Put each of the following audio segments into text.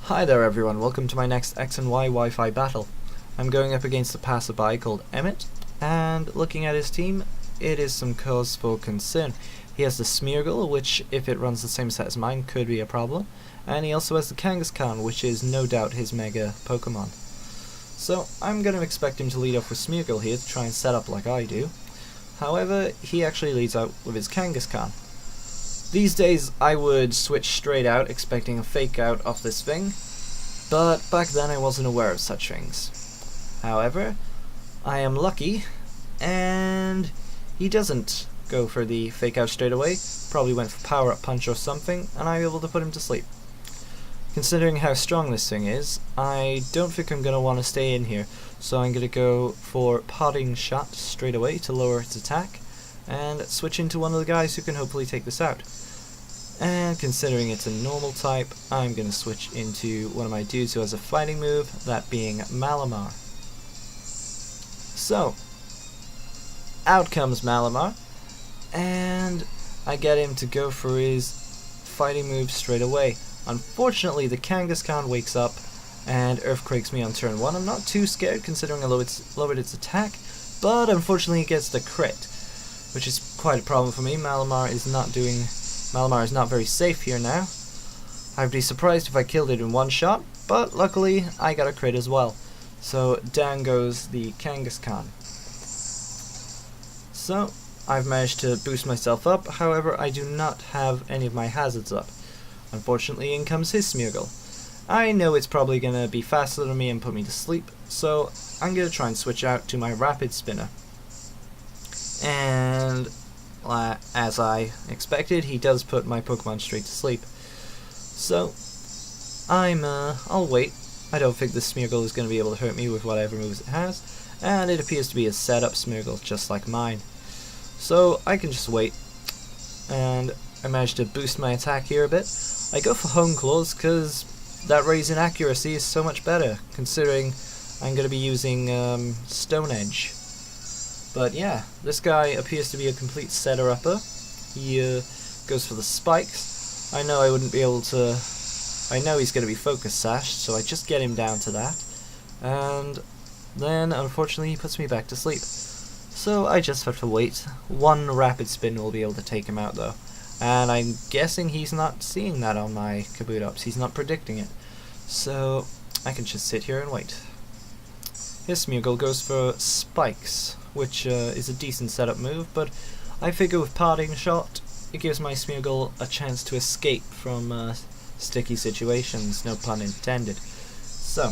Hi there everyone, welcome to my next X and Y Wi-Fi battle. I'm going up against a passerby called Emmett, and looking at his team, it is some cause for concern. He has the Smeargle, which if it runs the same set as mine could be a problem, and he also has the Kangaskhan, which is no doubt his mega Pokemon. So I'm going to expect him to lead off with Smeargle here to try and set up like I do. However, he actually leads out with his Kangaskhan. These days I would switch straight out expecting a fake out off this thing, but back then I wasn't aware of such things. However, I am lucky and he doesn't go for the fake out straight away, probably went for power up punch or something, and I'm able to put him to sleep. Considering how strong this thing is, I don't think I'm going to want to stay in here, so I'm going to go for Potting Shot straight away to lower its attack, and switch into one of the guys who can hopefully take this out. And considering it's a normal type, I'm going to switch into one of my dudes who has a fighting move, that being Malamar. So, out comes Malamar, and I get him to go for his fighting move straight away. Unfortunately, the Kangaskhan wakes up and Earthquakes me on turn 1. I'm not too scared considering I lowered its attack, but unfortunately it gets the crit, which is quite a problem for me. Malamar is not very safe here now. I'd be surprised if I killed it in one shot, but luckily I got a crit as well. So down goes the Kangaskhan. So I've managed to boost myself up, however I do not have any of my hazards up. Unfortunately, in comes his Smeargle. I know it's probably going to be faster than me and put me to sleep, so I'm going to try and switch out to my Rapid Spinner. And as I expected, he does put my Pokemon straight to sleep. So I'll wait. I don't think this Smeargle is going to be able to hurt me with whatever moves it has, and it appears to be a setup Smeargle just like mine. So I can just wait, and I managed to boost my attack here a bit. I go for Hone Claws because that raise in accuracy is so much better, considering I'm going to be using Stone Edge. But yeah, this guy appears to be a complete setter-upper. He goes for the spikes. I know he's going to be focus sashed, so I just get him down to that. And then, unfortunately, he puts me back to sleep. So I just have to wait. One Rapid Spin will be able to take him out, though. And I'm guessing he's not seeing that on my Kabutops. He's not predicting it. So I can just sit here and wait. His Smeargle goes for Spikes, which is a decent setup move, but I figure with Parting Shot, it gives my Smeargle a chance to escape from sticky situations, no pun intended. So,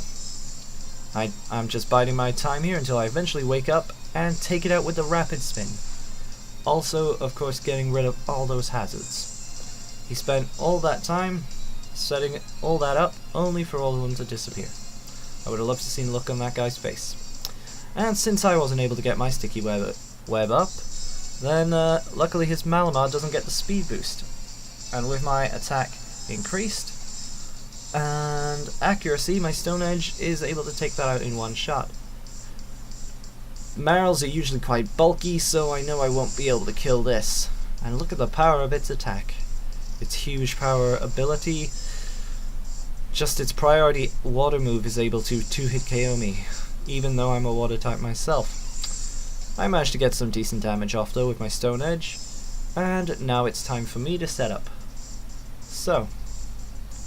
I'm just biding my time here until I eventually wake up and take it out with the Rapid Spin. Also, of course, getting rid of all those hazards. He spent all that time setting all that up, only for all of them to disappear. I would have loved to see the look on that guy's face. And since I wasn't able to get my sticky web up, then luckily his Malamar doesn't get the speed boost. And with my attack increased and accuracy, my Stone Edge is able to take that out in one shot. Marils are usually quite bulky, so I know I won't be able to kill this. And look at the power of its attack. Its huge power ability. Just its priority water move is able to 2-hit KO me, even though I'm a water type myself. I managed to get some decent damage off though with my Stone Edge, and now it's time for me to set up. So,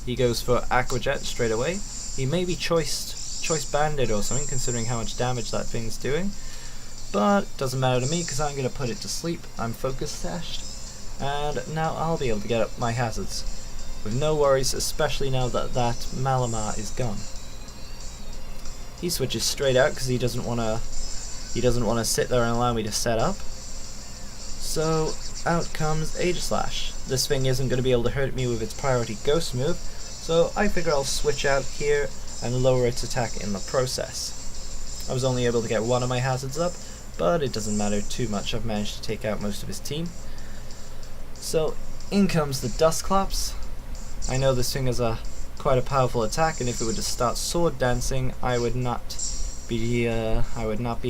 he goes for Aqua Jet straight away. He may be Choice Banded or something, considering how much damage that thing's doing, but it doesn't matter to me because I'm going to put it to sleep. I'm focus sashed, and now I'll be able to get up my hazards with no worries, especially now that that Malamar is gone. He switches straight out because he doesn't want to sit there and allow me to set up. So out comes Aegislash. This thing isn't going to be able to hurt me with its priority Ghost move, so I figure I'll switch out here and lower its attack in the process. I was only able to get one of my hazards up, but it doesn't matter too much. I've managed to take out most of his team. So in comes the Dustclaps. I know this thing is quite a powerful attack, and if it were to start sword dancing, I would not be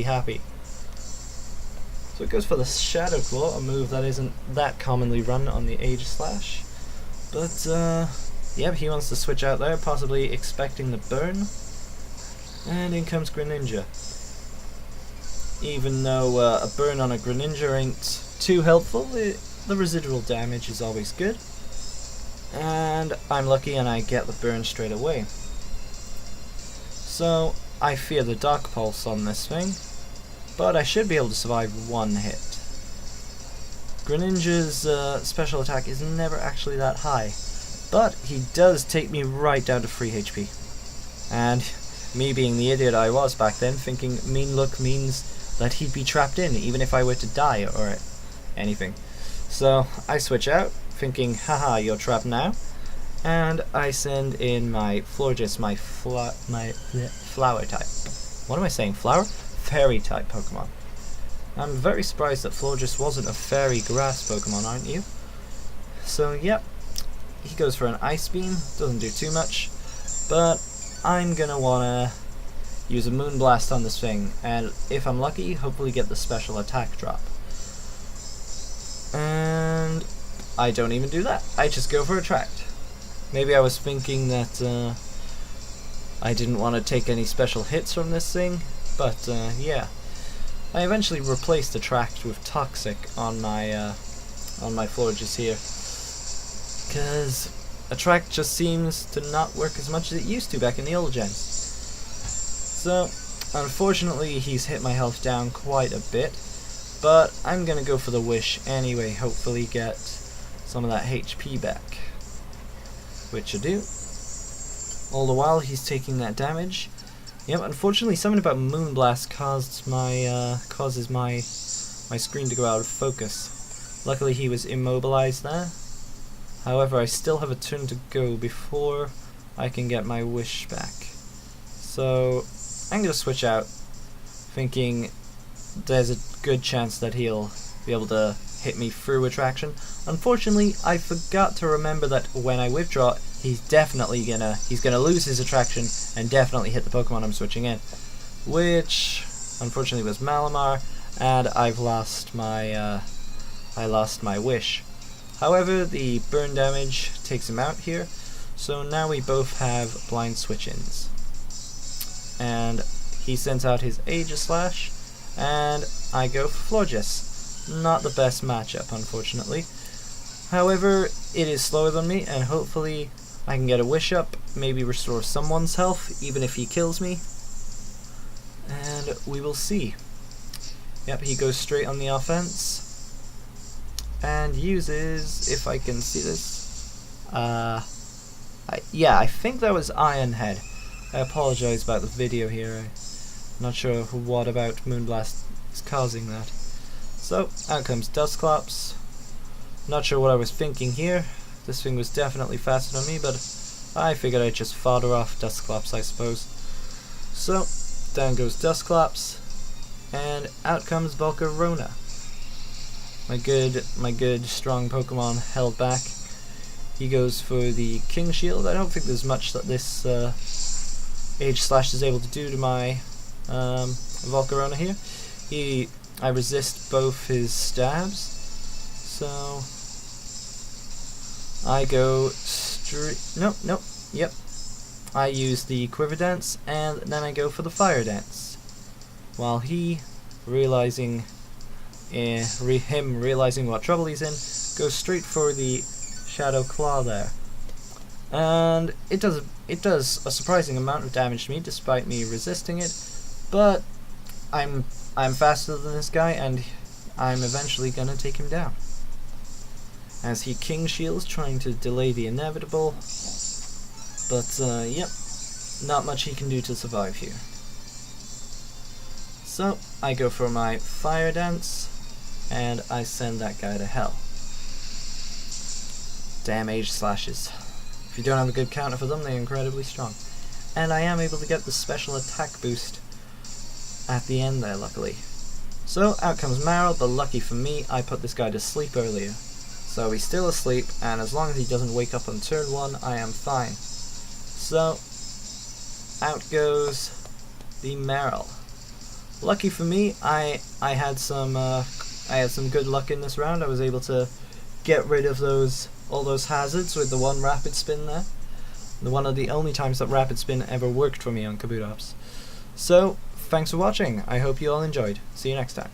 happy. So it goes for the Shadow Claw, a move that isn't that commonly run on the Aegislash, but Yep, he wants to switch out there, possibly expecting the burn. And in comes Greninja. Even though a burn on a Greninja ain't too helpful, the residual damage is always good. And I'm lucky and I get the burn straight away. So I fear the Dark Pulse on this thing, but I should be able to survive one hit. Greninja's special attack is never actually that high, but he does take me right down to 3 HP. And me being the idiot I was back then, thinking mean luck means that he'd be trapped in, even if I were to die or anything. So I switch out, thinking, haha, you're trapped now. And I send in my Florges, my flower type. What am I saying? Flower? Fairy type Pokemon. I'm very surprised that Florges wasn't a fairy grass Pokemon, aren't you? So, yep. He goes for an Ice Beam. Doesn't do too much. But I'm gonna wanna use a Moonblast on this thing. And if I'm lucky, hopefully get the special attack drop. And I don't even do that. I just go for Attract. Maybe I was thinking that I didn't want to take any special hits from this thing, but yeah. I eventually replaced Attract with Toxic on my Florges here, because Attract just seems to not work as much as it used to back in the old gens. So unfortunately he's hit my health down quite a bit, but I'm gonna go for the Wish anyway, hopefully get some of that HP back, which I do. All the while he's taking that damage. Yep, unfortunately something about Moonblast causes my screen to go out of focus. Luckily he was immobilized there. However, I still have a turn to go before I can get my Wish back. So I'm going to switch out, thinking there's a good chance that he'll be able to hit me through Attraction. Unfortunately, I forgot to remember that when I withdraw, he's gonna lose his Attraction and definitely hit the Pokemon I'm switching in, which unfortunately was Malamar, and I've lost my Wish. However, the burn damage takes him out here, so now we both have blind switch-ins. And he sends out his Aegislash, and I go for Florges. Not the best matchup, unfortunately. However, it is slower than me, and hopefully I can get a Wish up, maybe restore someone's health, even if he kills me. And we will see. Yep, he goes straight on the offense. And uses, if I can see this, yeah, I think that was Iron Head. I apologize about the video here. I'm not sure what about Moonblast is causing that. So, out comes Dusclops. Not sure what I was thinking here. This thing was definitely faster than me, but I figured I'd just fodder off Dusclops, I suppose. So, down goes Dusclops, and out comes Volcarona. My good strong Pokemon held back. He goes for the King Shield. I don't think there's much that this Aegislash is able to do to my Volcarona here. I resist both his stabs, so I go straight. Nope. Yep. I use the Quiver Dance, and then I go for the Fire Dance. While he, realizing what trouble he's in, goes straight for the Shadow Claw there, and it does a surprising amount of damage to me, despite me resisting it. But I'm faster than this guy, and I'm eventually gonna take him down. As he King Shields, trying to delay the inevitable. But, yep, not much he can do to survive here. So, I go for my Fire Dance, and I send that guy to hell. Damn Aegislashes. If you don't have a good counter for them, they're incredibly strong. And I am able to get the special attack boost at the end there, luckily. So, out comes Marill, but lucky for me, I put this guy to sleep earlier. So he's still asleep, and as long as he doesn't wake up on turn 1, I am fine. So, out goes the Marill. Lucky for me, I had some good luck in this round. I was able to get rid of all those hazards with the one rapid spin there. one of the only times that rapid spin ever worked for me on Kaboot Ops. So, thanks for watching. I hope you all enjoyed. See you next time.